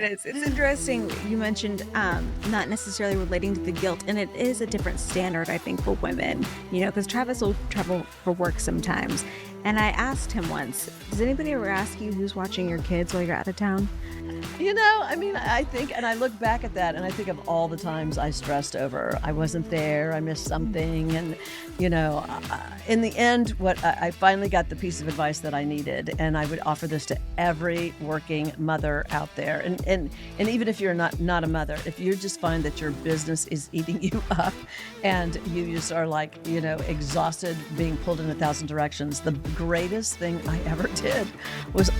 It's interesting. You mentioned not necessarily relating to the guilt, and it is a different standard, I think, for women, because Travis will travel for work sometimes. And I asked him once, does anybody ever ask you who's watching your kids while you're out of town? I think, and I look back at that and I think of all the times I stressed over, I wasn't there, I missed something. And, in the end, I finally got the piece of advice that I needed. And I would offer this to every working mother out there. And even if you're not a mother, if you just find that your business is eating you up and you just are exhausted, being pulled in 1,000 directions, the greatest thing I ever did was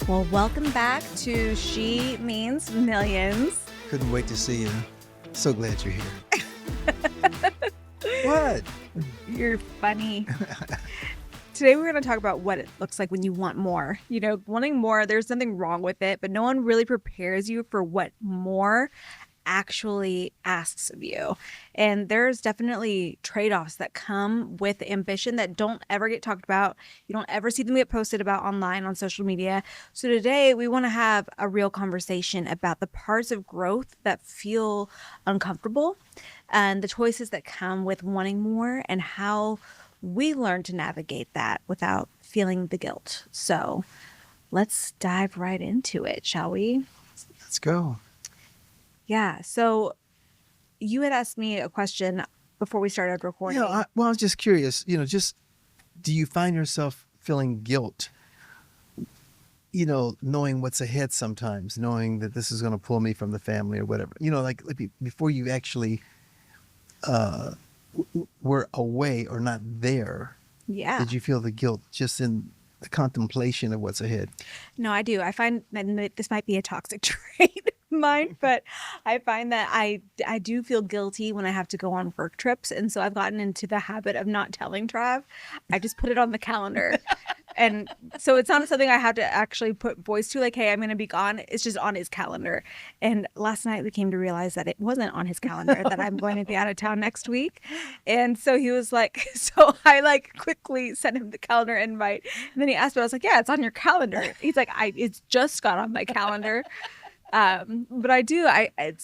Well, welcome back to She Means Millions. Couldn't wait to see you. So glad you're here. What? You're funny. Today we're going to talk about what it looks like when you want more. Wanting more, there's nothing wrong with it, but no one really prepares you for what more actually asks of you. And there's definitely trade-offs that come with ambition that don't ever get talked about. You don't ever see them get posted about online on social media. So today we want to have a real conversation about the parts of growth that feel uncomfortable and the choices that come with wanting more and how we learn to navigate that without feeling the guilt. So let's dive right into it, shall we? Let's go. Yeah. So you had asked me a question before we started recording. I was just curious, do you find yourself feeling guilt, knowing what's ahead sometimes, knowing that this is going to pull me from the family or whatever, before you actually were away or not there. Yeah. Did you feel the guilt just in the contemplation of what's ahead? No, I do. I find that this might be a toxic trait of mine, but I find that I do feel guilty when I have to go on work trips. And so I've gotten into the habit of not telling Trav. I just put it on the calendar. And so it's not something I have to actually put voice to, like, hey, I'm going to be gone. It's just on his calendar. And last night we came to realize that it wasn't on his calendar, that I'm going to be out of town next week. And so he was like, so I quickly sent him the calendar invite. And then he asked me, I was like, yeah, it's on your calendar. He's like, it's just got on my calendar. But I do, and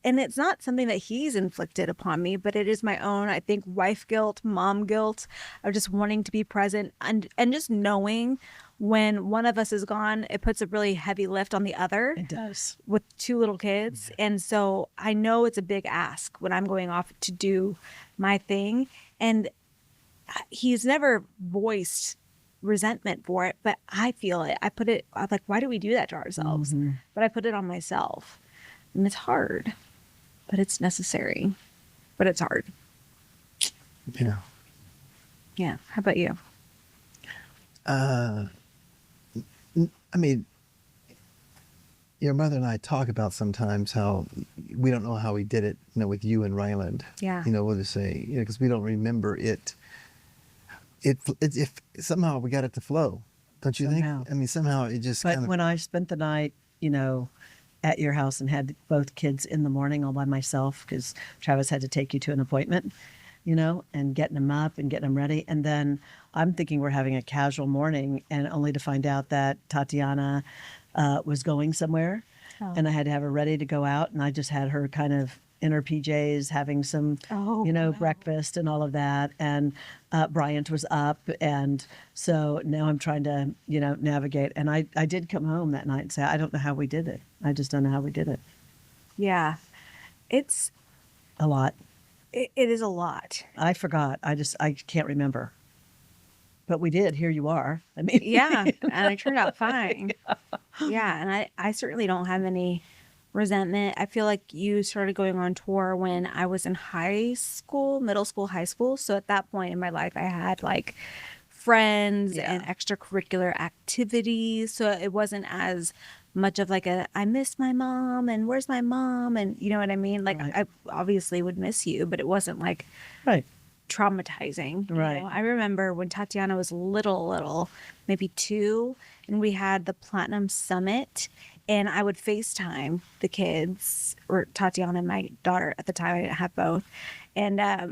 it's not something that he's inflicted upon me, but it is my own, I think, wife guilt, mom guilt of just wanting to be present and just knowing when one of us is gone, it puts a really heavy lift on the other. It does. With two little kids. Yeah. And so I know it's a big ask when I'm going off to do my thing. And he's never voiced resentment for it, but I feel it. I'm like, why do we do that to ourselves? Mm-hmm. But I put it on myself, and it's hard, but it's necessary, but it's hard. Yeah. How about you? Your mother and I talk about sometimes how we don't know how we did it, with you and Ryland. Yeah. We'll just say, because we don't remember it. If somehow we got it to flow, don't you think? Somehow it just But when I spent the night, at your house and had both kids in the morning all by myself, because Travis had to take you to an appointment, and getting them up and getting them ready. And then I'm thinking we're having a casual morning, and only to find out that Tatiana was going somewhere. Oh. And I had to have her ready to go out. And I just had her kind of in her PJs, having some, breakfast and all of that. And Bryant was up. And so now I'm trying to, navigate. And I did come home that night and say, I don't know how we did it. I just don't know how we did it. Yeah. It's a lot. It is a lot. I forgot. I can't remember. But we did. Here you are. Yeah. And I turned out fine. Yeah. And I certainly don't have any resentment. I feel like you started going on tour when I was in high school, middle school, high school. So at that point in my life, I had friends and extracurricular activities. So it wasn't as much of I miss my mom and where's my mom? And you know what I mean? Right. I obviously would miss you, but it wasn't right. traumatizing. Right. I remember when Tatiana was little, maybe 2, and we had the Platinum Summit, And I would FaceTime the kids, or Tatiana and my daughter at the time. I didn't have both. And I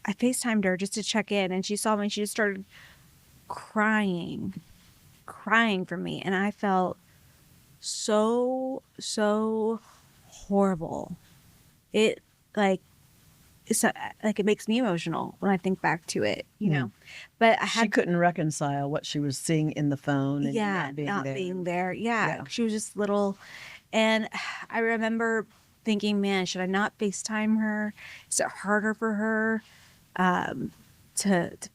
FaceTimed her just to check in, and she saw me. She just started crying for me. And I felt so horrible. It it makes me emotional when I think back to it, you know. But she couldn't reconcile what she was seeing in the phone and not being there. Yeah, she was just little. And I remember thinking, man, should I not FaceTime her? Is it harder for her to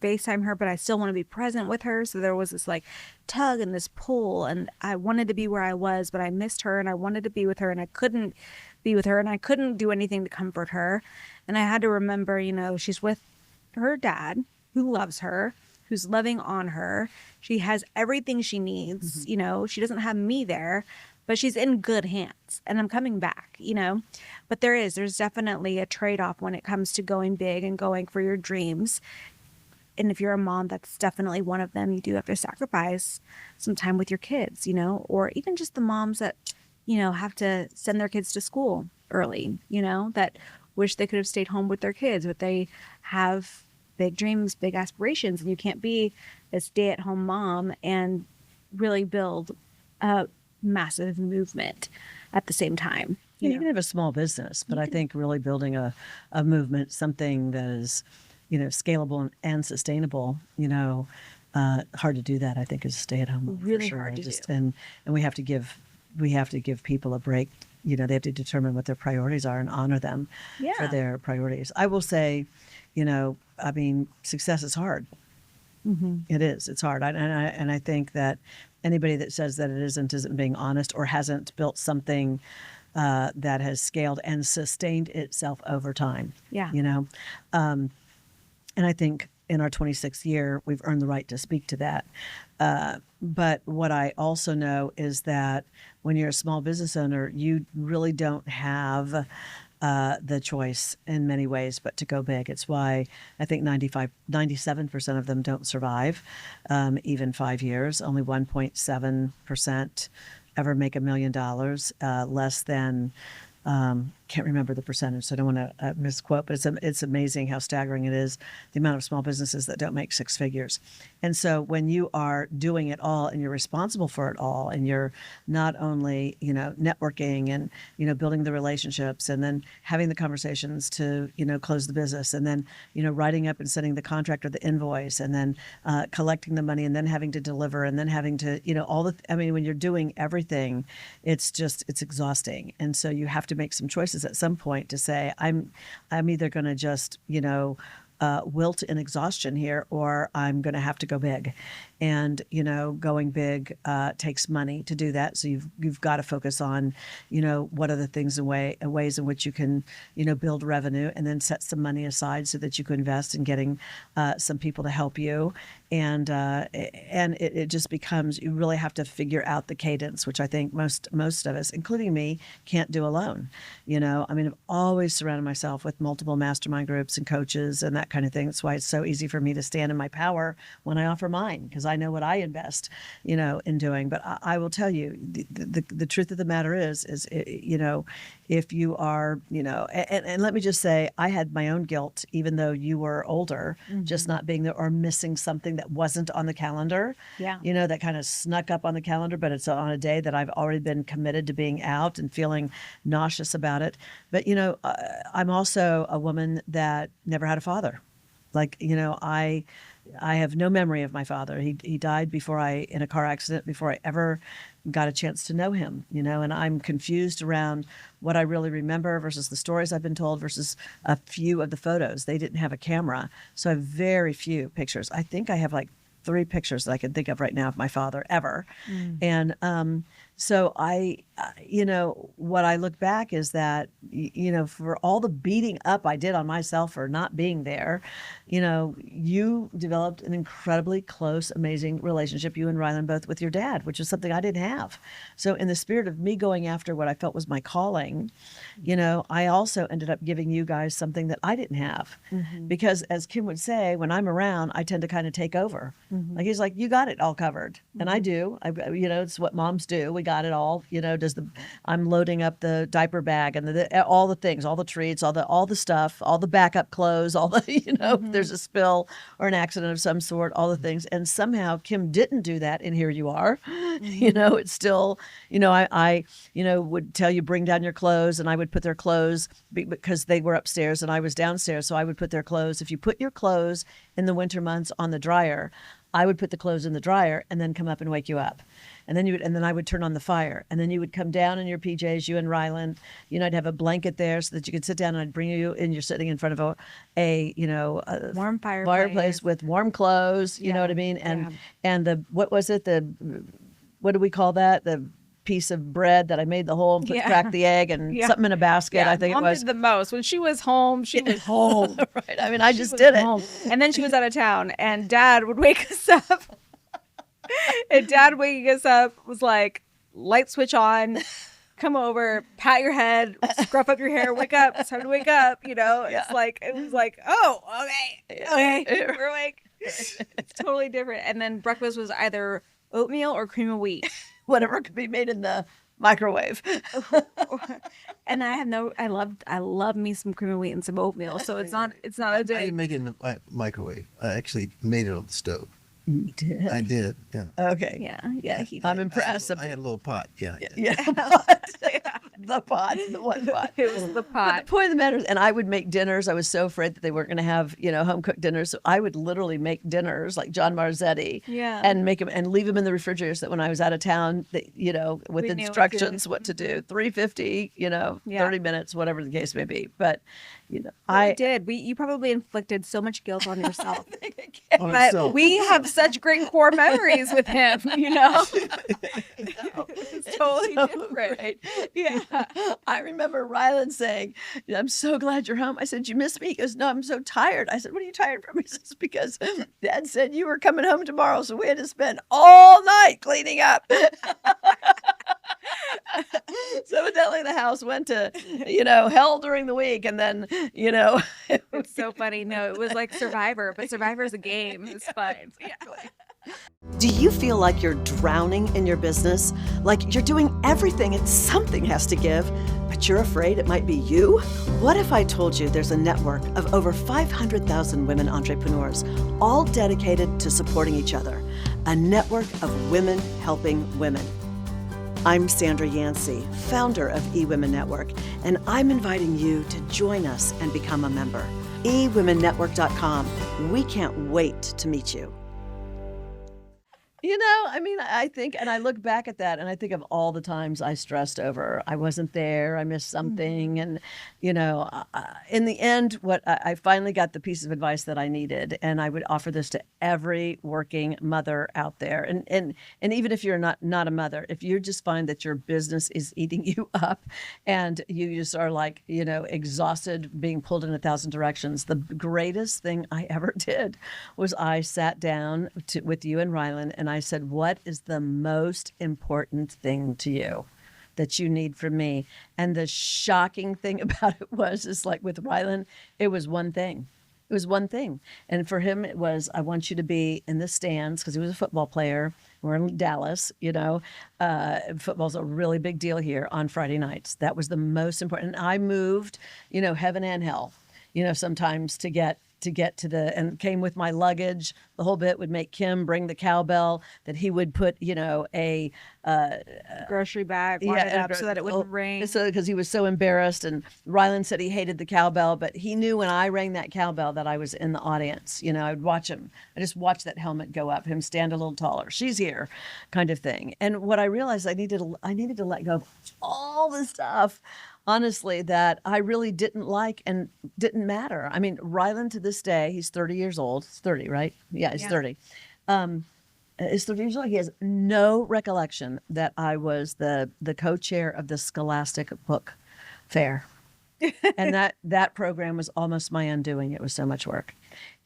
FaceTime her? But I still want to be present with her. So there was this like tug and this pull, and I wanted to be where I was, but I missed her, and I wanted to be with her, and I couldn't be with her, and I couldn't do anything to comfort her. And I had to remember, you know, she's with her dad who loves her, who's loving on her. She has everything she needs. You know, she doesn't have me there, but she's in good hands, and I'm coming back, you know. But there's definitely a trade-off when it comes to going big and going for your dreams. And if you're a mom, that's definitely one of them. You do have to sacrifice some time with your kids, you know, or even just the moms that, you know, have to send their kids to school early, you know, that wish they could have stayed home with their kids, but they have big dreams, big aspirations, and you can't be a stay-at-home mom and really build a massive movement at the same time. You can have a small business, but I think really building a movement, something that is, you know, scalable and sustainable, you know, hard to do that, I think, as a stay-at-home mom. Really for sure. hard to do. And we have to give people a break. You know, they have to determine what their priorities are and honor them for their priorities. I will say, you know, I mean, success is hard. It is. It's hard. And I think that anybody that says that it isn't being honest or hasn't built something that has scaled and sustained itself over time. Yeah. You know, and I think in our 26th year, we've earned the right to speak to that. But what I also know is that when you're a small business owner, you really don't have the choice in many ways but to go big. It's why I think 97% of them don't survive even 5 years. Only 1.7% ever make $1 million, less than can't remember the percentage, so I don't want to misquote, but it's amazing how staggering it is, the amount of small businesses that don't make six figures. And so when you are doing it all and you're responsible for it all, and you're not only, you know, networking and, you know, building the relationships and then having the conversations to, you know, close the business, and then, you know, writing up and sending the contract or the invoice, and then collecting the money, and then having to deliver, and then having to, you know, I mean, when you're doing everything, it's exhausting. And so you have to make some choices at some point to say, I'm either going to just, you know, wilt in exhaustion here, or I'm going to have to go big. And, you know, going big takes money to do that. So you've got to focus on, you know, what are the things and ways in which you can, you know, build revenue, and then set some money aside so that you can invest in getting some people to help you. And it just becomes, you really have to figure out the cadence, which I think most of us, including me, can't do alone. You know, I mean, I've always surrounded myself with multiple mastermind groups and coaches and that kind of thing. That's why it's so easy for me to stand in my power when I offer mine, because I know what I invest, you know, in doing. But I will tell you, the truth of the matter is, you know, if you are, you know, and let me just say, I had my own guilt, even though you were older, just not being there or missing something that wasn't on the calendar. Yeah. You know, that kind of snuck up on the calendar, but it's on a day that I've already been committed to being out and feeling nauseous about it. But, you know, I'm also a woman that never had a father. Like, you know, I have no memory of my father. He died in a car accident before I ever got a chance to know him, you know, and I'm confused around what I really remember versus the stories I've been told versus a few of the photos. They didn't have a camera, so I have very few pictures. I think I have like 3 pictures that I can think of right now of my father ever. And so you know, what I look back is that, you know, for all the beating up I did on myself for not being there, you know, you developed an incredibly close, amazing relationship, you and Rylan both, with your dad, which is something I didn't have. So in the spirit of me going after what I felt was my calling, you know, I also ended up giving you guys something that I didn't have. Because as Kym would say, when I'm around, I tend to kind of take over. Like, he's like, you got it all covered. And I do. You know, it's what moms do. got it all? I'm loading up the diaper bag and all the things, all the treats, all the stuff, all the backup clothes, all the, if there's a spill or an accident of some sort, all the things. And somehow Kym didn't do that. And here you are, it's still, I would tell you, bring down your clothes, and I would put their clothes because they were upstairs and I was downstairs. So I would put their clothes. If you put your clothes in the winter months on the dryer, I would put the clothes in the dryer and then come up and wake you up. And then I would turn on the fire. And then you would come down in your PJs, you and Rylan. I'd have a blanket there so that you could sit down, and I'd bring you, and you're sitting in front of a warm fireplace with warm clothes. You know what I mean? And what was it? What do we call that? The piece of bread that I made the hole and cracked the egg and something in a basket. I think Mom it was did the most when she was home. She was home, right? I mean, I just did home. it, and then she was out of town, and Dad would wake us up. And Dad waking us up was like, light switch on, come over, pat your head, scruff up your hair, wake up. It's time to wake up. It's like, it was like, oh, okay, we're awake. It's totally different. And then breakfast was either oatmeal or cream of wheat. Whatever could be made in the microwave. And I love me some cream of wheat and some oatmeal. So it's not a day. I didn't make it in the microwave. I actually made it on the stove. You did? I did, yeah. Okay. Yeah. I'm impressed. I had a little pot, yeah. The pot, the one pot. It was the pot. But the point of the matter is, and I would make dinners. I was so afraid that they weren't going to have, home cooked dinners. So I would literally make dinners like John Marzetti, and make them and leave them in the refrigerator so that when I was out of town, with instructions what to do. 350, 30 minutes, whatever the case may be. But I did. You probably inflicted so much guilt on yourself. On but itself. we have such great core memories with him, It's totally different. Right. Yeah. I remember Rylan saying, I'm so glad you're home. I said, you missed me? He goes, no, I'm so tired. I said, what are you tired from? He says, because Dad said you were coming home tomorrow, so we had to spend all night cleaning up. So evidently the house went to, hell during the week. And then, It's so funny. No, it was like Survivor, but Survivor's a game. It's fun. Exactly. Do you feel like you're drowning in your business? Like you're doing everything and something has to give, but you're afraid it might be you? What if I told you there's a network of over 500,000 women entrepreneurs, all dedicated to supporting each other? A network of women helping women. I'm Sandra Yancey, founder of eWomen Network, and I'm inviting you to join us and become a member. eWomenNetwork.com. We can't wait to meet you. I think, and I look back at that and I think of all the times I stressed over, I wasn't there, I missed something. And, in the end, what I finally got the piece of advice that I needed. And I would offer this to every working mother out there. And even if you're not a mother, if you just find that your business is eating you up and you just are like, exhausted, being pulled in 1,000 directions, the greatest thing I ever did was I sat down with you and Rylan and I said, what is the most important thing to you that you need from me? And the shocking thing about it is like with Rylan, it was one thing. It was one thing. And for him, it was, I want you to be in the stands because he was a football player. We're in Dallas, football's a really big deal here on Friday nights. That was the most important. And I moved, heaven and hell, sometimes to get and came with my luggage. The whole bit would make Kym bring the cowbell that he would put, a grocery bag, wind it up so that it wouldn't ring. So because he was so embarrassed, and Rylan said he hated the cowbell, but he knew when I rang that cowbell that I was in the audience. I would watch him. I just watched that helmet go up, him stand a little taller. She's here, kind of thing. And what I realized I needed to let go of all the stuff, honestly, that I really didn't like and didn't matter. I mean, Rylan to this day, he's 30 years old. He's 30, right? Yeah, he's 30. He's 30 years old. He has no recollection that I was the co-chair of the Scholastic Book Fair. And that program was almost my undoing. It was so much work.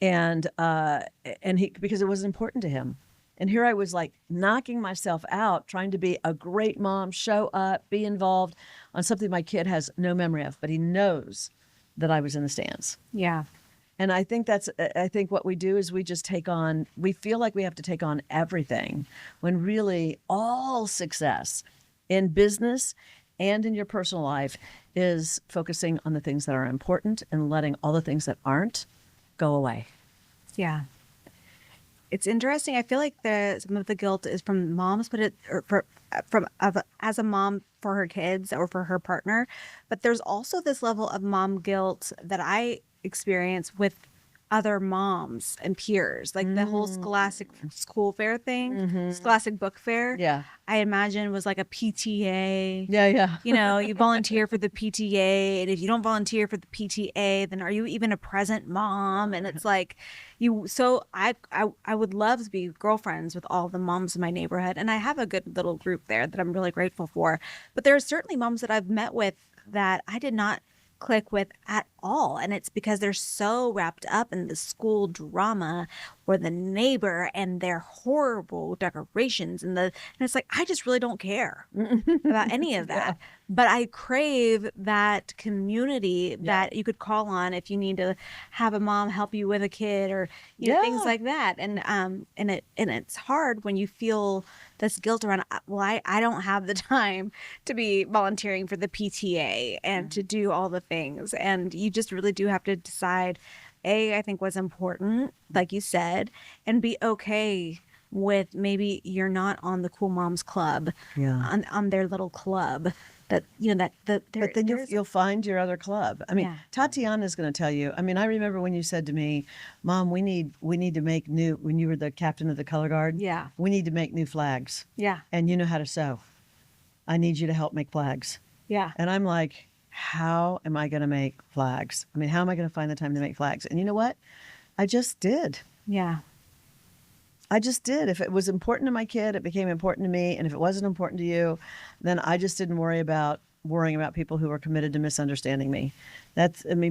And he, because it was important to him. And here I was like knocking myself out, trying to be a great mom, show up, be involved on something my kid has no memory of, but he knows that I was in the stands. Yeah. And I think what we do is we just we feel like we have to take on everything when really all success in business and in your personal life is focusing on the things that are important and letting all the things that aren't go away. Yeah. It's interesting. I feel like some of the guilt is from moms, but as a mom for her kids or for her partner. But there's also this level of mom guilt that I experience with other moms and peers, like the whole Scholastic school fair thing, Scholastic book fair. Yeah. I imagine was like a PTA. Yeah. You know, you volunteer for the PTA, and if you don't volunteer for the PTA, then are you even a present mom? And it's like so I would love to be girlfriends with all the moms in my neighborhood, and I have a good little group there that I'm really grateful for. But there are certainly moms that I've met with that I did not click with at all, and it's because they're so wrapped up in the school drama or the neighbor and their horrible decorations and it's like I just really don't care about any of that. But I crave that community that you could call on if you need to have a mom help you with a kid or things like that. And it's hard when you feel this guilt around, well, I don't have the time to be volunteering for the PTA and to do all the things. And you just really do have to decide, I think what's important, like you said, and be okay with maybe you're not on the Cool Moms Club, on their little club. But then you'll find your other club. I mean, Tatiana is going to tell you. I mean, I remember when you said to me, "Mom, we need to make new." When you were the captain of the color guard, we need to make new flags. Yeah, and you know how to sew. I need you to help make flags. Yeah, and I'm like, how am I going to make flags? I mean, how am I going to find the time to make flags? And you know what? I just did. Yeah. I just did. If it was important to my kid, it became important to me. And if it wasn't important to you, then I just didn't worrying about people who were committed to misunderstanding me.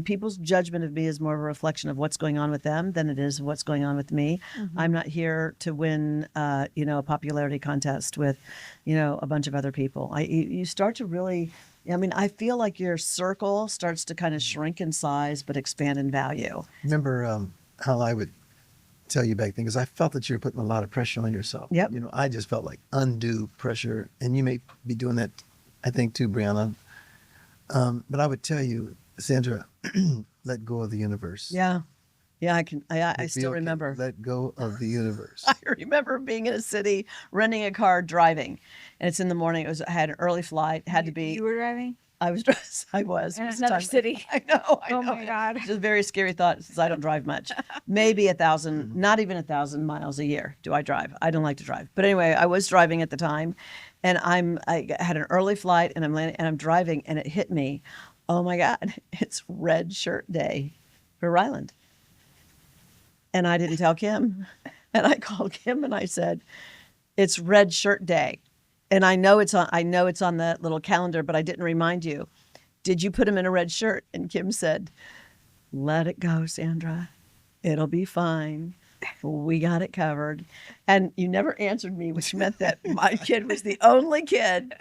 People's judgment of me is more of a reflection of what's going on with them than it is what's going on with me. Mm-hmm. I'm not here to win, a popularity contest with, a bunch of other people. You start to really, I feel like your circle starts to kind of shrink in size, but expand in value. Remember how I would tell you back then, because I felt that you were putting a lot of pressure on yourself. Yep. I just felt like undue pressure, and you may be doing that, I think, too, Briana. But I would tell you, Sandra, let go of the universe. Yeah. Yeah, I still remember. Let go of the universe. I remember being in a city, renting a car, driving, and it's in the morning. I had an early flight. Had to be. You were driving? I was. In another city. I know. Oh my God. It's a very scary thought since I don't drive much. Maybe 1,000, not even 1,000 miles a year do I drive. I don't like to drive. But anyway, I was driving at the time, and I had an early flight, and I'm landing, and I'm driving, and it hit me. Oh my God, it's Red Shirt Day for Ryland. And I didn't tell Kym. And I called Kym and I said, it's Red Shirt Day. And I know it's on the little calendar, but I didn't remind you. Did you put him in a red shirt? And Kym said, let it go, Sandra. It'll be fine. We got it covered. And you never answered me, which meant that my kid was the only kid,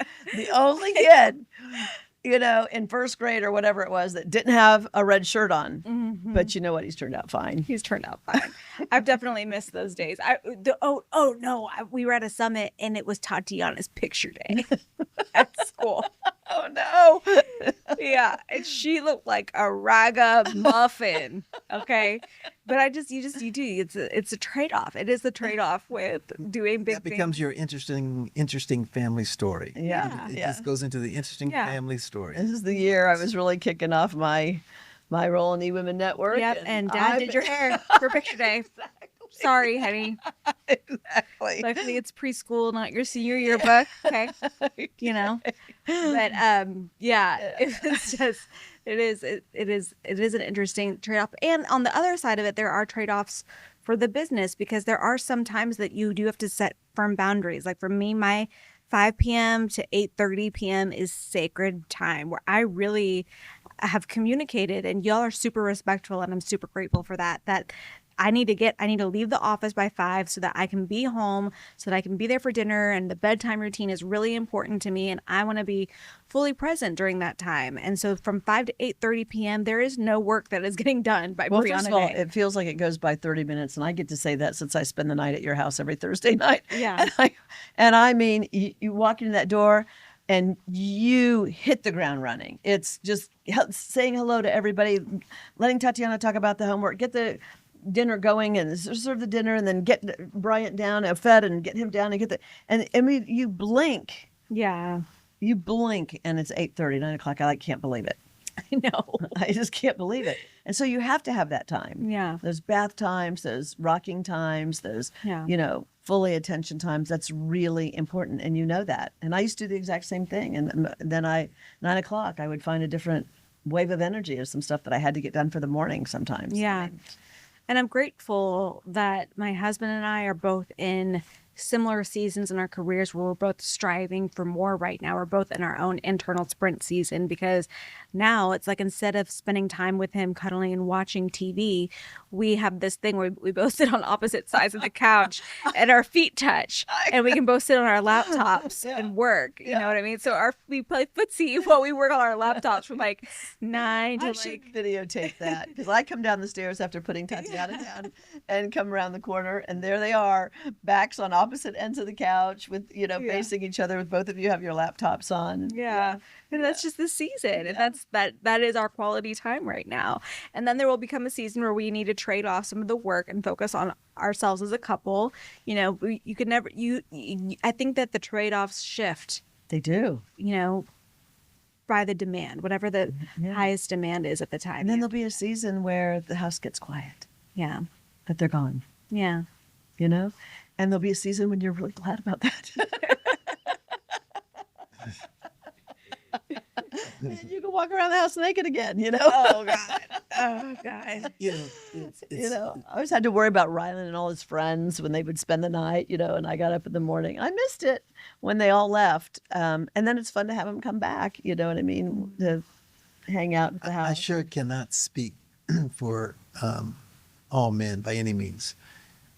in first grade or whatever it was that didn't have a red shirt on. Mm-hmm. But you know what? He's turned out fine. He's turned out fine. I've definitely missed those days. We were at a summit and it was Tatiana's picture day at school. Oh no. Yeah. And she looked like a raga muffin. Okay. But you do. It's a trade-off. It is a trade-off with doing big things. That becomes your interesting family story. Yeah. It just goes into the interesting family story. This is the year I was really kicking off my role in eWomen Network. Yep. And Dad did your hair for picture day. Exactly. Sorry, honey. Exactly. Luckily it's preschool, not your senior yearbook. Okay. But it's just it is an interesting trade-off. And on the other side of it, there are trade-offs for the business, because there are some times that you do have to set firm boundaries. Like for me, my 5 p.m. to 8:30 p.m. is sacred time where I really have communicated, and y'all are super respectful, and I'm super grateful for that I need to leave the office by 5 so that I can be home, so that I can be there for dinner. And the bedtime routine is really important to me. And I want to be fully present during that time. And so from 5 to 8:30 p.m., there is no work that is getting done by Briana Dai. First of all, it feels like it goes by 30 minutes. And I get to say that since I spend the night at your house every Thursday night. Yeah. And I mean, you walk into that door, and you hit the ground running. It's just saying hello to everybody, letting Tatiana talk about the homework, get the dinner going and serve the dinner, and then get Bryant down, fed, and get him down and get the, and I mean, you blink, and it's 8:30, 9 o'clock. I can't believe it. I know. I just can't believe it. And so you have to have that time. Yeah. Those bath times, those rocking times, those, fully attention times. That's really important. And you know that. And I used to do the exact same thing. And then 9 o'clock, I would find a different wave of energy or some stuff that I had to get done for the morning sometimes. Yeah. And I'm grateful that my husband and I are both in similar seasons in our careers where we're both striving for more right now. We're both in our own internal sprint season, because now it's like, instead of spending time with him cuddling and watching TV, we have this thing where we both sit on opposite sides of the couch and our feet touch, and we can both sit on our laptops and work. You know what I mean? So we play footsie while we work on our laptops from like 9 to I should videotape that, because I come down the stairs after putting Tatiana down and come around the corner, and there they are, backs on opposite ends of the couch with, facing each other, with both of you have your laptops on. And that's just the season. And that is our quality time right now. And then there will become a season where we need to trade off some of the work and focus on ourselves as a couple. You could never, I think that the trade-offs shift. They do. By the demand, whatever the highest demand is at the time. And then there'll be a season where the house gets quiet. Yeah. That they're gone. Yeah. And there'll be a season when you're really glad about that. And you can walk around the house naked again, Oh, God. Oh, God. I always had to worry about Rylan and all his friends when they would spend the night, and I got up in the morning. I missed it when they all left. And then it's fun to have them come back, you know what I mean, to hang out at the house. I sure cannot speak for all men by any means,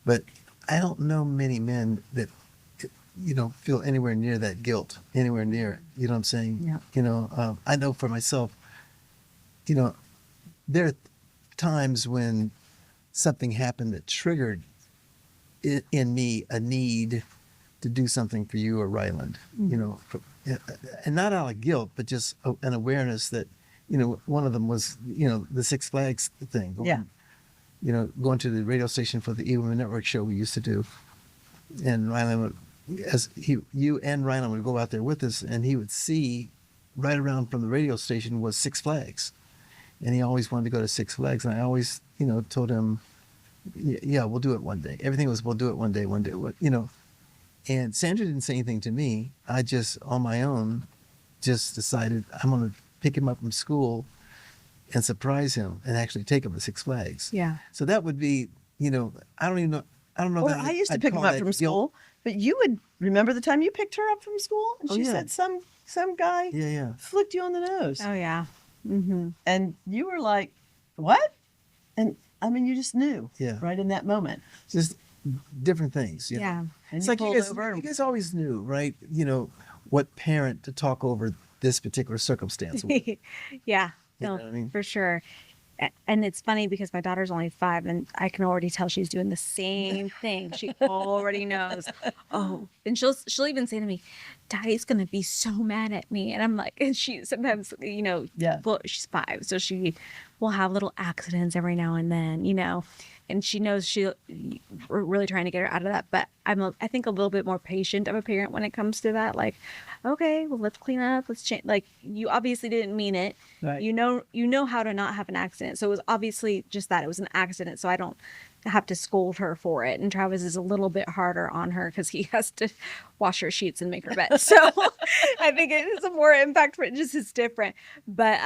but I don't know many men that feel anywhere near that guilt, anywhere near it. You know what I'm saying? Yeah. I know for myself, there are times when something happened that triggered in me a need to do something for you or Ryland, and not out of guilt, but just an awareness that, one of them was, the Six Flags thing. Going to the radio station for the E-Women Network show we used to do. And Ryland would, you and Ryland would go out there with us, and he would see right around from the radio station was Six Flags. And he always wanted to go to Six Flags. And I always, told him, yeah, we'll do it one day. Everything was, we'll do it one day. And Sandra didn't say anything to me. I just, on my own, just decided I'm going to pick him up from school and surprise him and actually take him to Six Flags. Yeah. So that would be, I don't know. Well, I used to pick him up from school, but you would remember the time you picked her up from school, and she said some guy flicked you on the nose. Oh, yeah. Mm-hmm. And you were like, what? And I mean, you just knew right in that moment. Just different things. Yeah. And It's you like pulled over. you guys always knew, right? What parent to talk over this particular circumstance with. Yeah. You No, know what I mean? for sure. And it's funny because my daughter's only 5, and I can already tell she's doing the same thing. She already knows. Oh, and she'll even say to me, "Daddy's gonna be so mad at me." And I'm like, and she sometimes, well, she's 5, so she will have little accidents every now and then, and she knows we're really trying to get her out of that. But I think a little bit more patient of a parent when it comes to that. Like, okay, well, let's clean up, let's change. Like, you obviously didn't mean it. Right. You know how to not have an accident. So it was obviously just that it was an accident. So I don't have to scold her for it. And Travis is a little bit harder on her because he has to wash her sheets and make her bed. So I think it is a more impact for it. Just is different. But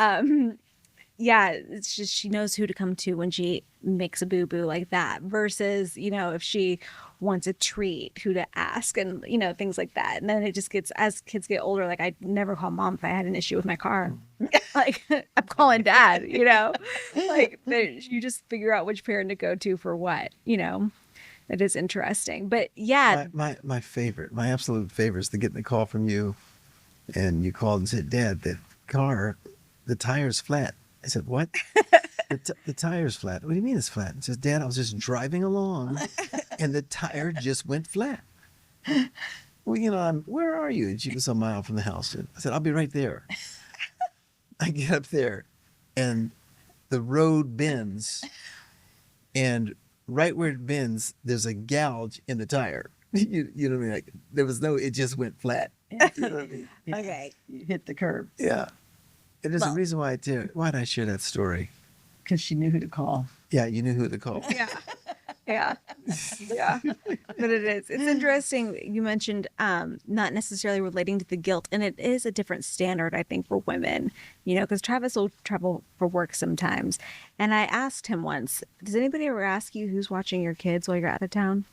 yeah, it's just she knows who to come to when she makes a boo-boo like that versus, if she wants a treat, who to ask and, things like that. And then it just gets, as kids get older, like I never call mom if I had an issue with my car. Like I'm calling dad, like you just figure out which parent to go to for what, It is interesting. But yeah. My absolute favorite is to get the call from you and you called and said, "Dad, that car, the tire's flat." I said, "What?" The tire's flat. "What do you mean it's flat?" It says, "Dad, I was just driving along and the tire just went flat." well, where are you? And she was a mile from the house. And I said, I'll be right there. I get up there and the road bends, and right where it bends, there's a gouge in the tire. You know what I mean? Like, it just went flat. You know what I mean? Okay. You hit the curb. Yeah. And there's a Well- reason why why did I share that story? Because she knew who to call. Yeah, you knew who to call. Yeah. Yeah. Yeah. But it's interesting. You mentioned not necessarily relating to the guilt, and it is a different standard, I think, for women, because Travis will travel for work sometimes. And I asked him once, does anybody ever ask you who's watching your kids while you're out of town?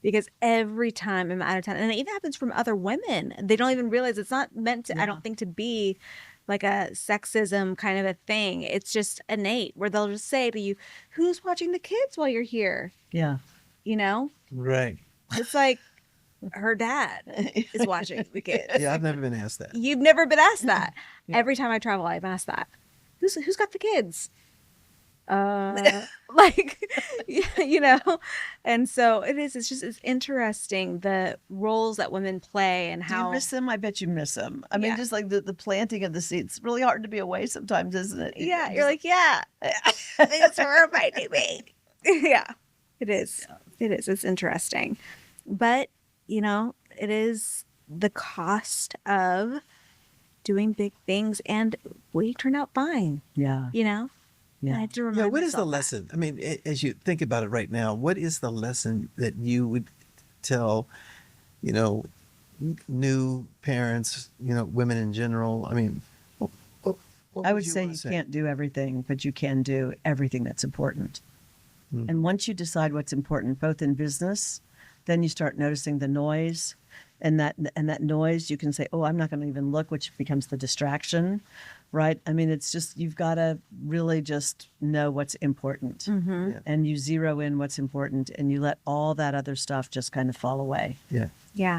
Because every time I'm out of town, and it even happens from other women, they don't even realize it's not meant to, I don't think, to be like a sexism kind of a thing. It's just innate, where they'll just say to you, who's watching the kids while you're here? Yeah. Right. It's like her dad is watching the kids. Yeah, I've never been asked that. You've never been asked that. Every time I travel, I'm asked that. Who's got the kids? Like, and so it's interesting, the roles that women play and Do how. you miss them? I bet you miss them. I mean, just like the planting of the seeds. It's really hard to be away sometimes, isn't it? Yeah, you're like, yeah, it's horrifying me. Yeah, it is. It is. It's interesting. But, it is the cost of doing big things, and we turn out fine, Yeah. Yeah. I have to remember. Yeah, what is the myself that. lesson? I mean, as you think about it right now, what is the lesson that you would tell, new parents, women in general? I mean, what I would you say wanna you can't do everything, but you can do everything that's important. And once you decide what's important, both in business, then you start noticing the noise, and that noise, you can say, oh, I'm not going to even look, which becomes the distraction, right? I mean, it's just, you've got to really just know what's important, and you zero in what's important, and you let all that other stuff just kind of fall away. Yeah. Yeah.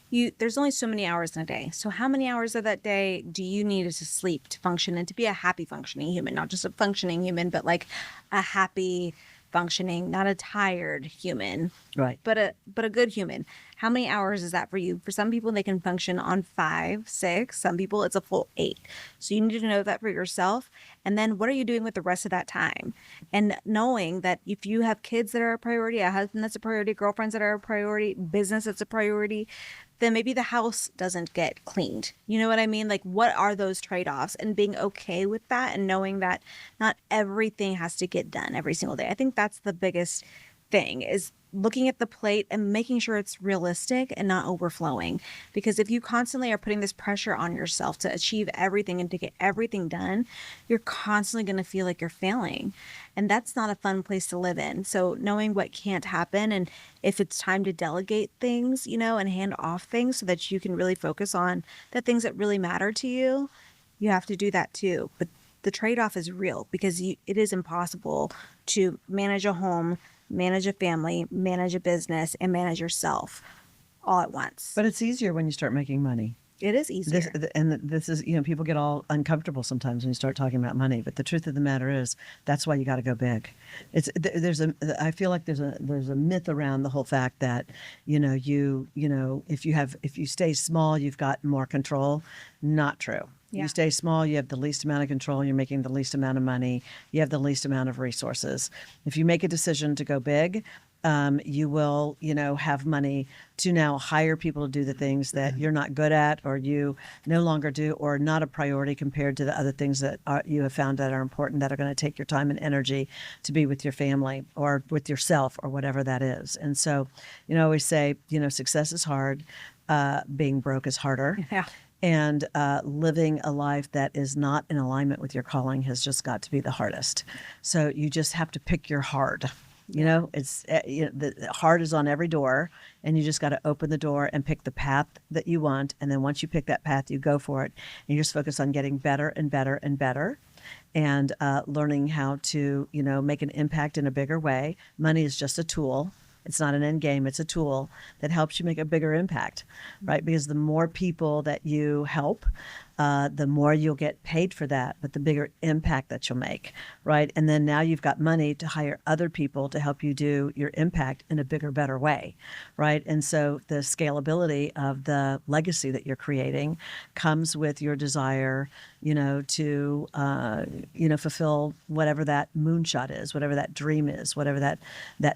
Yeah. There's only so many hours in a day. So how many hours of that day do you need to sleep to function and to be a happy functioning human? Not just a functioning human, but like a happy functioning, not a tired human, Right. but a good human. How many hours is that for you? For some people, they can function on 5, 6. Some people, it's a full 8. So you need to know that for yourself. And then what are you doing with the rest of that time? And knowing that if you have kids that are a priority, a husband that's a priority, girlfriends that are a priority, business that's a priority, then maybe the house doesn't get cleaned. You know what I mean? Like, what are those trade-offs? And being okay with that, and knowing that not everything has to get done every single day. I think that's the biggest thing, is looking at the plate and making sure it's realistic and not overflowing. Because if you constantly are putting this pressure on yourself to achieve everything and to get everything done, you're constantly going to feel like you're failing. And that's not a fun place to live in. So knowing what can't happen, and if it's time to delegate things, and hand off things so that you can really focus on the things that really matter to you, you have to do that too. But the trade-off is real, because it is impossible to manage a home, manage a family, manage a business, and manage yourself all at once. But it's easier when you start making money. It is easier. This is, people get all uncomfortable sometimes when you start talking about money. But the truth of the matter is, that's why you got to go big. I feel like there's a myth around the whole fact that, if you stay small, you've got more control. Not true. Yeah. You stay small, you have the least amount of control, you're making the least amount of money, you have the least amount of resources. If you make a decision to go big, you will, have money to now hire people to do the things that you're not good at, or you no longer do, or not a priority compared to the other things that you have found that are important, that are going to take your time and energy to be with your family or with yourself, or whatever that is. And so, I always say, success is hard, being broke is harder. Yeah. And living a life that is not in alignment with your calling has just got to be the hardest. So you just have to pick your hard. It's the hard is on every door, and you just got to open the door and pick the path that you want. And then once you pick that path, you go for it. And you just focus on getting better and better and better, and learning how to, make an impact in a bigger way. Money is just a tool. It's not an end game. It's a tool that helps you make a bigger impact, right? Because the more people that you help, the more you'll get paid for that, but the bigger impact that you'll make, right? And then now you've got money to hire other people to help you do your impact in a bigger, better way, right? And so the scalability of the legacy that you're creating comes with your desire, to, fulfill whatever that moonshot is, whatever that dream is, whatever that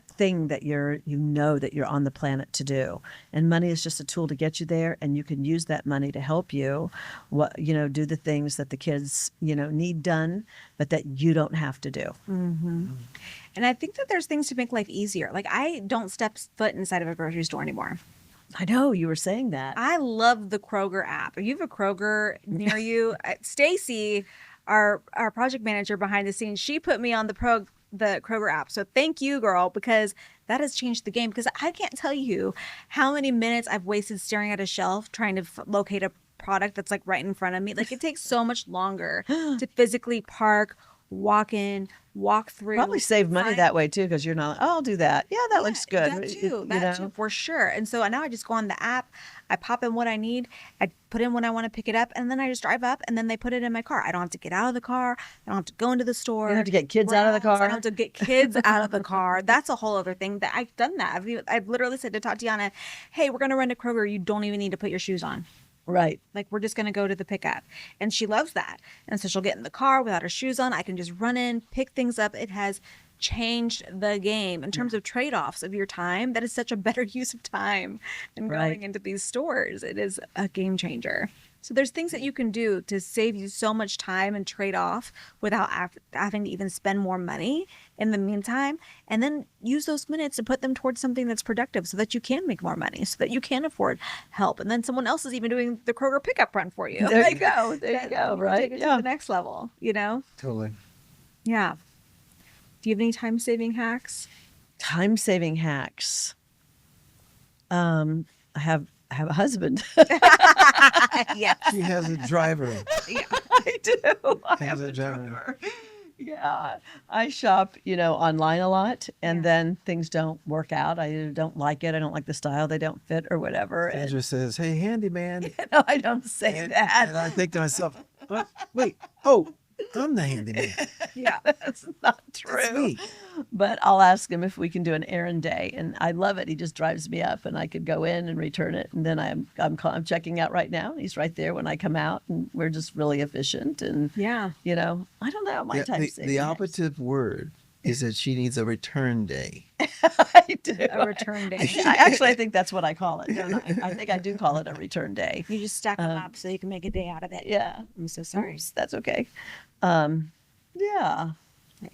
thing that that you're on the planet to do. And money is just a tool to get you there, and you can use that money to help you, do the things that the kids, need done, but that you don't have to do. Mm-hmm. And I think that there's things to make life easier. Like, I don't step foot inside of a grocery store anymore. I know, you were saying that. I love the Kroger app. If you have a Kroger near you, Stacy, our project manager behind the scenes, she put me on the Kroger app. So thank you, girl, because that has changed the game. Because I can't tell you how many minutes I've wasted staring at a shelf trying to locate a product that's like right in front of me. Like, it takes so much longer to physically park, walk in, walk through. Probably save money that way too, because you're not like, oh, I'll do that. Yeah, that looks good. That too, for sure. And so now I just go on the app, I pop in what I need, I put in when I want to pick it up, and then I just drive up, and then they put it in my car. I don't have to get out of the car. I don't have to go into the store. You don't have to get kids out of the car. I don't have to get kids out of the car. That's a whole other thing that I've done that. I've literally said to Tatiana, hey, we're going to run to Kroger. You don't even need to put your shoes on. Right. Like, we're just going to go to the pickup. And she loves that. And so she'll get in the car without her shoes on. I can just run in, pick things up. It has changed the game in terms of trade-offs of your time. That is such a better use of time than going into these stores. It is a game changer. So there's things that you can do to save you so much time and trade off without having to even spend more money in the meantime, and then use those minutes to put them towards something that's productive so that you can make more money, so that you can afford help. And then someone else is even doing the Kroger pickup run for you. There you go. There you go. Right. Take it to the next level, Totally. Yeah. Do you have any time-saving hacks? Time-saving hacks. I have a husband. Yes. She has a driver. Yeah. I do. I Has a driver. Yeah. I shop, online a lot, and then things don't work out. I either don't like it. I don't like the style. They don't fit or whatever. Sandra says, hey, handyman. No, I don't say that. And I think to myself, what? Wait, oh, I'm the handyman. Yeah, that's not true. That's me. But I'll ask him if we can do an errand day, and I love it. He just drives me up, and I could go in and return it, and then I'm checking out right now. He's right there when I come out, and we're just really efficient. And I don't know, my time saving. The operative word is that she needs a return day. I do. A return day. I think that's what I call it. Don't I? I think I do call it a return day. You just stack them up so you can make a day out of it. Yeah. I'm so sorry. Oops, that's okay. Yeah.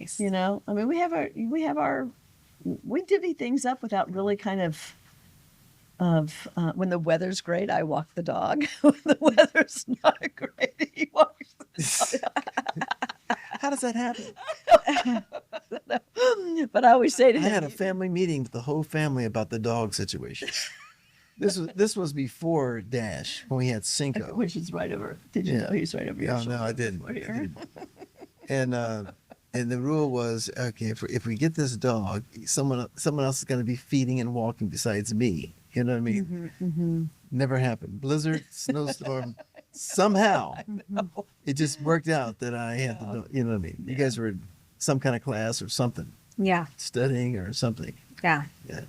Nice. I mean, we divvy things up without really kind of when the weather's great, I walk the dog. When the weather's not great, he walks the dog. How does that happen? But I always say to him, I had a family meeting with the whole family about the dog situation. This was before Dash, when we had Cinco. Which is right over. Did you know he's right over your shoulder? No, I didn't. And the rule was, okay, if we get this dog, someone else is going to be feeding and walking besides me. You know what I mean? Mm-hmm, mm-hmm. Never happened. Blizzard, snowstorm. Somehow, it just worked out that I had the dog. You know what I mean? You guys were in some kind of class or something. Yeah. Studying or something. Yeah. Yeah.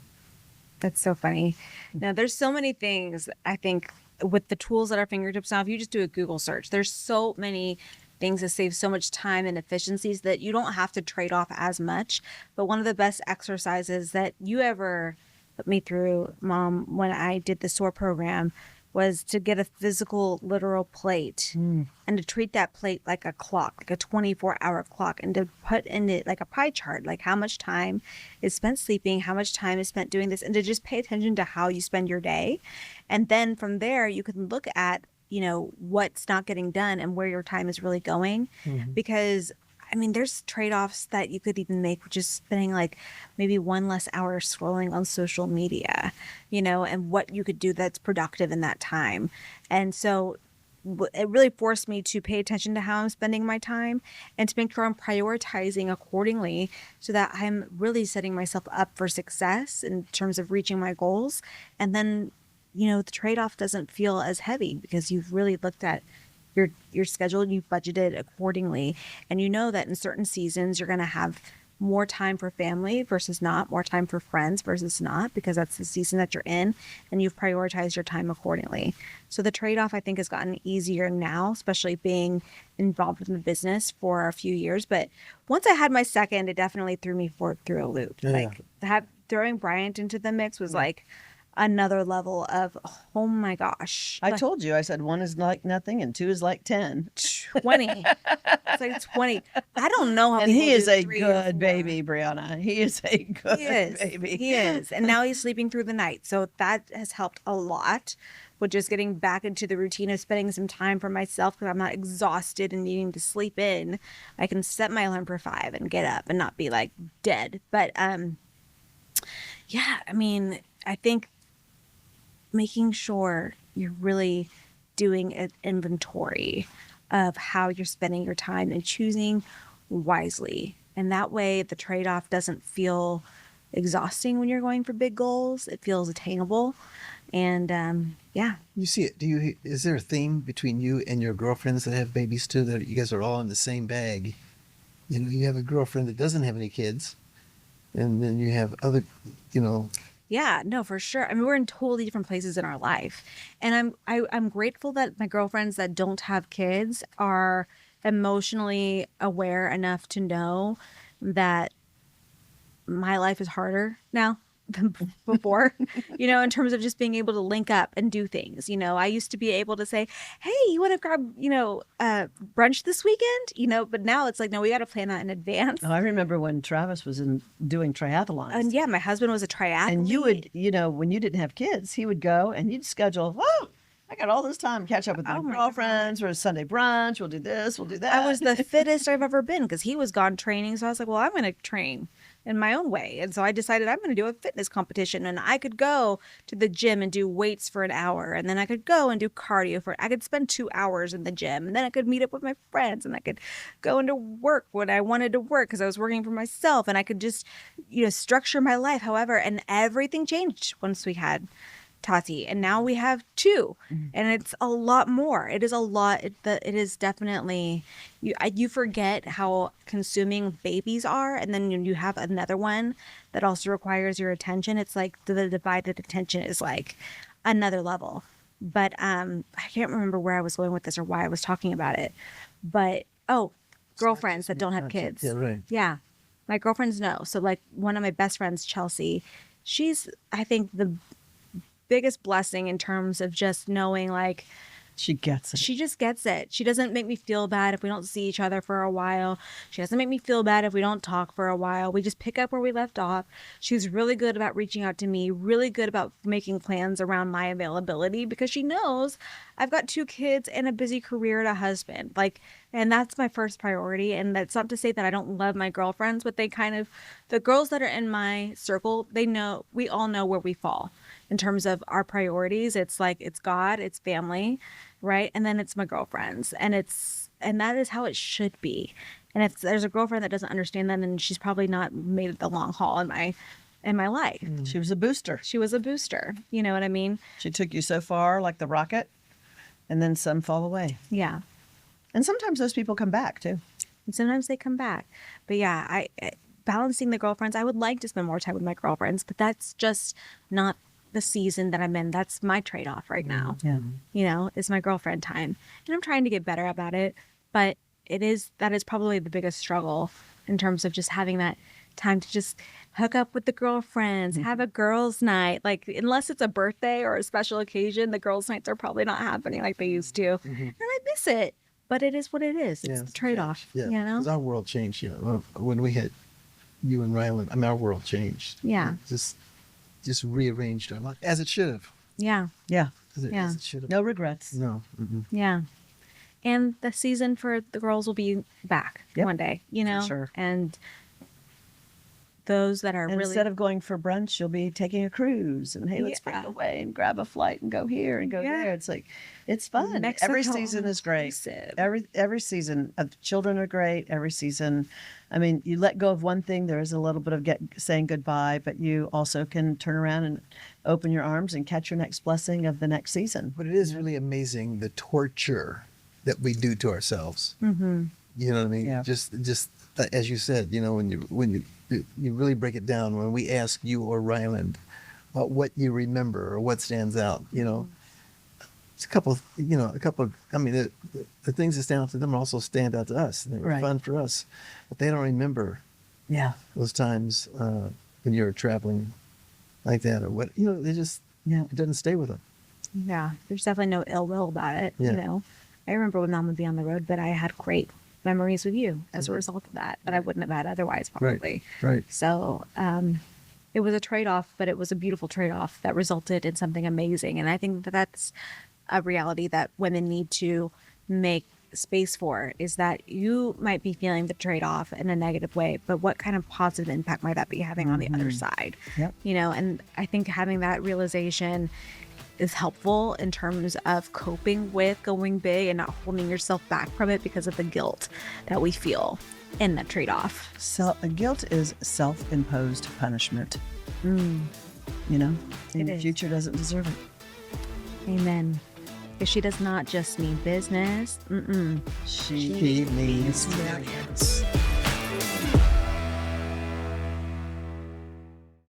That's so funny. Now, there's so many things, I think, with the tools at our fingertips now. If you just do a Google search, there's so many things that save so much time and efficiencies that you don't have to trade off as much. But one of the best exercises that you ever put me through, Mom, when I did the SOAR program, was to get a physical, literal plate and to treat that plate like a clock, like a 24-hour clock, and to put in it like a pie chart, like how much time is spent sleeping, how much time is spent doing this, and to just pay attention to how you spend your day. And then from there, you can look at, what's not getting done and where your time is really going. Mm-hmm. Because there's trade-offs that you could even make, which is spending like maybe one less hour scrolling on social media, and what you could do that's productive in that time. And so it really forced me to pay attention to how I'm spending my time and to make sure I'm prioritizing accordingly so that I'm really setting myself up for success in terms of reaching my goals. And then, the trade-off doesn't feel as heavy because you've really looked at your schedule, you've budgeted accordingly, and you know that in certain seasons you're going to have more time for family versus not, more time for friends versus not, because that's the season that you're in, and you've prioritized your time accordingly. So the trade-off, I think, has gotten easier now, especially being involved in the business for a few years. But once I had my second, it definitely threw me through a loop. Yeah. Like throwing Bryant into the mix was like another level of, oh my gosh. I told you, I said 1 is like nothing and 2 is like 10. 20. It's like 20. I don't know how And people he is do a 3 or good 4. baby, Brianna. He is a good baby. He is. And now he's sleeping through the night. So that has helped a lot with just getting back into the routine of spending some time for myself, because I'm not exhausted and needing to sleep in. I can set my alarm for 5 and get up and not be like dead. But yeah, I mean, I think making sure you're really doing an inventory of how you're spending your time and choosing wisely. And that way the trade-off doesn't feel exhausting when you're going for big goals. It feels attainable. And yeah. You see it. Is there a theme between you and your girlfriends that have babies too, that you guys are all in the same bag? You know, you have a girlfriend that doesn't have any kids, and then you have other, you know. Yeah, no, for sure. I mean, we're in totally different places in our life. And I'm grateful that my girlfriends that don't have kids are emotionally aware enough to know that my life is harder now than before, you know, in terms of just being able to link up and do things. You know, I used to be able to say, hey, you want to grab, brunch this weekend? You know, but now it's like, no, we got to plan that in advance. Oh, I remember when Travis was doing triathlons. And yeah, my husband was a triathlete. And you would, when you didn't have kids, he would go and you'd schedule, I got all this time to catch up with my girlfriends for a Sunday brunch. We'll do this, we'll do that. I was the fittest I've ever been because he was gone training. So I was like, well, I'm going to train in my own way. And so I decided I'm going to do a fitness competition, and I could go to the gym and do weights for an hour. And then I could go and do cardio I could spend 2 hours in the gym, and then I could meet up with my friends, and I could go into work when I wanted to work because I was working for myself, and I could just, structure my life. However, and everything changed once we had Tati, and now we have 2, and it's a lot more. It is a lot. It is definitely, you forget how consuming babies are, and then you have another one that also requires your attention. It's like the divided attention is like another level. But I can't remember where I was going with this or why I was talking about it. But girlfriends that don't have kids. Yeah, right. Yeah, my girlfriends know. So like one of my best friends, Chelsea, she's, I think, the biggest blessing in terms of just knowing, like, she gets it. She just gets it. She doesn't make me feel bad if we don't see each other for a while. She doesn't make me feel bad if we don't talk for a while. We just pick up where we left off. She's really good about reaching out to me, really good about making plans around my availability, because she knows I've got 2 kids and a busy career and a husband. Like, and that's my first priority. And that's not to say that I don't love my girlfriends, but they kind of, the girls that are in my circle, they know, we all know where we fall in terms of our priorities. It's like, it's God, it's family, right? And then it's my girlfriends, and that is how it should be. And if there's a girlfriend that doesn't understand that, then she's probably not made it the long haul in my life. She was a booster. She was a booster. You know what I mean? She took you so far, like the rocket, and then some fall away. Yeah. And sometimes those people come back too. And sometimes they come back. But yeah, I balancing the girlfriends, I would like to spend more time with my girlfriends, but that's just not the season that I'm in. That's my trade-off right now. Yeah. It's my girlfriend time. And I'm trying to get better about it, but that is probably the biggest struggle in terms of just having that time to just hook up with the girlfriends, have a girls' night. Like, unless it's a birthday or a special occasion, the girls' nights are probably not happening like they used to. And I miss it, but it is what it is. It's the trade-off, Yeah, because our world changed. When we had you and Rylan, I mean, our world changed. Yeah. Just rearranged our life, as it should have. Yeah. Yeah. As it should have. No regrets. No. Mm-mm. Yeah. And the season for the girls will be back one day, For sure. And those that are really... Instead of going for brunch, you'll be taking a cruise. And, hey, let's break away and grab a flight and go here and go there. It's like, it's fun. Mexico, every season is great. Every season. Children are great. Every season. I mean, you let go of one thing, there is a little bit of saying goodbye, but you also can turn around and open your arms and catch your next blessing of the next season. But it is really amazing, the torture that we do to ourselves. Mm-hmm. You know what I mean? Yeah. Just as you said, you know, when you really break it down, when we ask you or Ryland about what you remember or what stands out, you know, it's a couple. I mean, the things that stand out to them also stand out to us. They were Right. fun for us, but they don't remember Yeah. those times when you're traveling like that or what. You know, they just it doesn't stay with them. Yeah, there's definitely no ill will about it. Yeah. You know, I remember when Mom would be on the road, but I had great memories with you as a result of that I wouldn't have had otherwise, probably. Right. So it was a trade-off, but it was a beautiful trade-off that resulted in something amazing. And I think that that's a reality that women need to make space for, is that you might be feeling the trade-off in a negative way, but what kind of positive impact might that be having on the other side? Yep. You know, and I think having that realization is helpful in terms of coping with going big and not holding yourself back from it because of the guilt that we feel in that trade-off. So guilt is self-imposed punishment. You know, and It your is. future doesn't deserve it. Amen. Because she does not just mean business. She means millions.